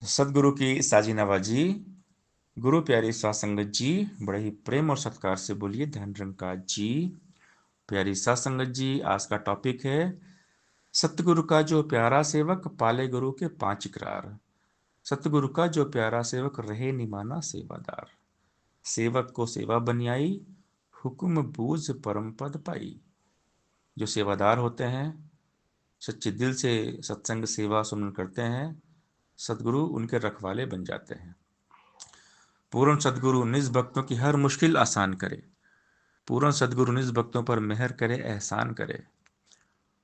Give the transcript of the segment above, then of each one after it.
सदगुरु की साजी नवाजी, गुरु प्यारी साध संगत जी, बड़े ही प्रेम और सत्कार से बोलिए धन निरंकार जी। प्यारी साध संगत जी, आज का टॉपिक है सतगुरु का जो प्यारा सेवक पाले गुरु के पांच इकरार। सतगुरु का जो प्यारा सेवक रहे निमाना सेवादार। सेवक को सेवा बनियाई, हुक्म बूझ परम पद पाई। जो सेवादार होते हैं, सच्चे दिल से सत्संग सेवा सुमन करते हैं, सदगुरु उनके रखवाले बन जाते हैं। पूर्ण सदगुरु निज भक्तों की हर मुश्किल आसान करे। पूर्ण सदगुरु निज भक्तों पर मेहर करे, एहसान करे।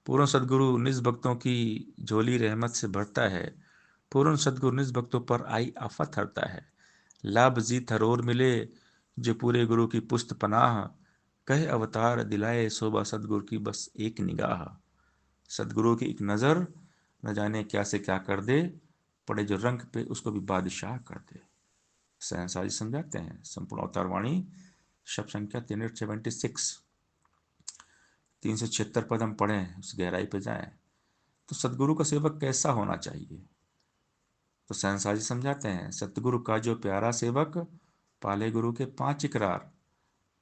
पूर्ण सदगुरु निज भक्तों की झोली रहमत से भरता है। पूर्ण सदगुरु निज भक्तों पर आई आफत हरता है। लाभ जीत हर ओर मिले, जो पूरे गुरु की पुस्त पनाह। कहे अवतार दिलाए शोभा सदगुरु की बस एक निगाह। सदगुरु की एक नजर न जाने क्या से क्या कर दे, पड़े जो रंग पे उसको भी बादशाह कर दे। सहनसा जी समझाते हैं संपूर्ण अवतार वाणी, शब्द संख्या 376। 376 पद हम पढ़ें, उस गहराई पे जाएं। तो सदगुरु का सेवक कैसा होना चाहिए? तो सहनसा जी समझाते हैं, सतगुरु का जो प्यारा सेवक पाले गुरु के पांच इकरार।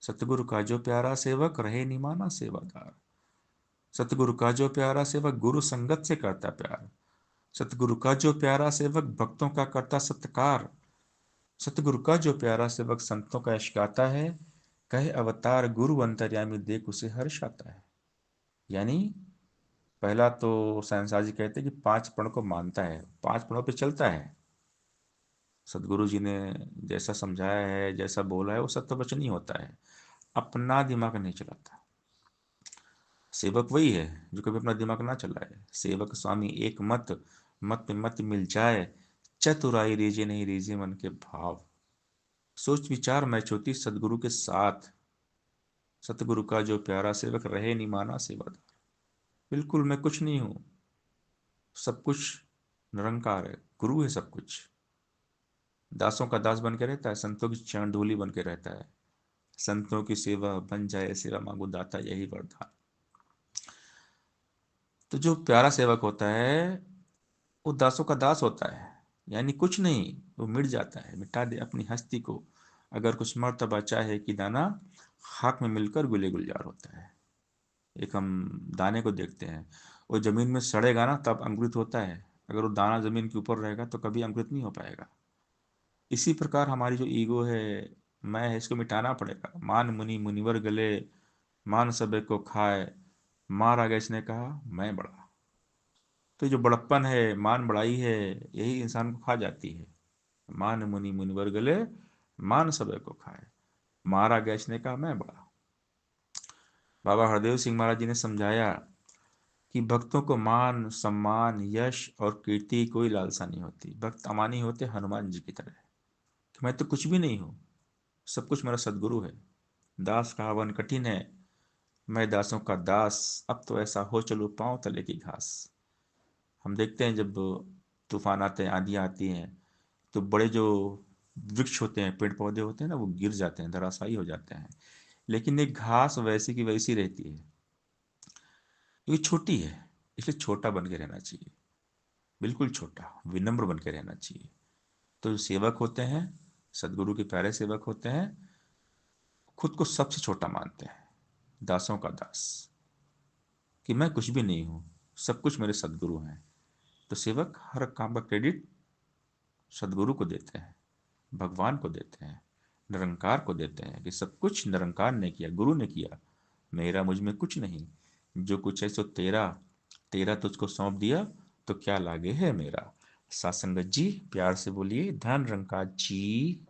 सतगुरु का जो प्यारा सेवक रहे निमाना सेवादार। सतगुरु का जो प्यारा सेवक गुरु संगत से करता प्यार। सतगुरु का जो प्यारा सेवक भक्तों का करता सत्कार। सतगुरु का जो प्यारा सेवक संतों का यश गाता है। कहे अवतार गुरु अंतर्यामी देख उसे हर्ष आता है। यानी पहला तो सहनसा जी कहते हैं कि पांच प्रण को मानता है, पांच प्रणों पे चलता है। सदगुरु जी ने जैसा समझाया है, जैसा बोला है, वो सत्य वचन ही होता है। अपना दिमाग नहीं चलाता। सेवक वही है जो कभी अपना दिमाग ना चलाए। सेवक स्वामी एक मत, मत में मत मिल जाए। चतुराई रीझे नहीं रीझे मन के भाव। सोच विचार मैच होती सदगुरु के साथ। सतगुरु का जो प्यारा सेवक रहे निमाना सेवादार। बिल्कुल मैं कुछ नहीं हूं, सब कुछ निरंकार है, गुरु है सब कुछ। दासों का दास बन के रहता है, संतों की चरण धूली बन के रहता है। संतों की सेवा बन जाए, सेवा मांगो दाता यही वरदान। तो जो प्यारा सेवक होता है, वो दासों का दास होता है। यानी कुछ नहीं, वो मिट जाता है, मिटा दे अपनी हस्ती को। अगर कुछ मर्तबा चाहे कि दाना खाक में मिलकर गुले गुलजार होता है। एक हम दाने को देखते हैं, वो जमीन में सड़ेगा ना तब अंकुरित होता है। अगर वो दाना जमीन के ऊपर रहेगा तो कभी अंकुरित नहीं हो पाएगा। इसी प्रकार हमारी जो ईगो है, मैं है, इसको मिटाना पड़ेगा। मान मुनि मुनिवर गले, मान सबे को खाए। मार आगे इसने कहा मैं बड़ा। तो जो बड़प्पन है, मान बड़ाई है, यही इंसान को खा जाती है। मान मुनि मुनिवर गले, मान सबे को खाए। मारा गया इसने कहा मैं बड़ा। बाबा हरदेव सिंह महाराज जी ने समझाया कि भक्तों को मान सम्मान यश और कीर्ति की कोई लालसा नहीं होती। भक्त अमानी होते हनुमान जी की तरह, कि मैं तो कुछ भी नहीं हूं, सब कुछ मेरा सदगुरु है। दास का हवन कठिन है, मैं दासों का दास। अब तो ऐसा हो चलो पांव तले की घास। हम देखते हैं जब तूफान आते हैं, आंधियां आती हैं, तो बड़े जो वृक्ष होते हैं, पेड़ पौधे होते हैं ना, वो गिर जाते हैं, धराशायी हो जाते हैं। लेकिन एक घास वैसी की वैसी रहती है। ये छोटी है, इसलिए छोटा बन के रहना चाहिए। बिल्कुल छोटा विनम्र बन के रहना चाहिए। तो जो सेवक होते हैं, सदगुरु के प्यारे सेवक होते हैं, खुद को सबसे छोटा मानते हैं, दासों का दास, कि मैं कुछ भी नहीं हूं, सब कुछ मेरे सदगुरु हैं। तो सेवक हर काम का क्रेडिट सदगुरु को देते हैं, भगवान को देते हैं, निरंकार को देते हैं, कि सब कुछ निरंकार ने किया, गुरु ने किया। मेरा मुझ में कुछ नहीं, जो कुछ है सो तेरा। तेरा तुझको सौंप दिया, तो क्या लागे है मेरा। सासंगत जी प्यार से बोलिए धन निरंकार जी।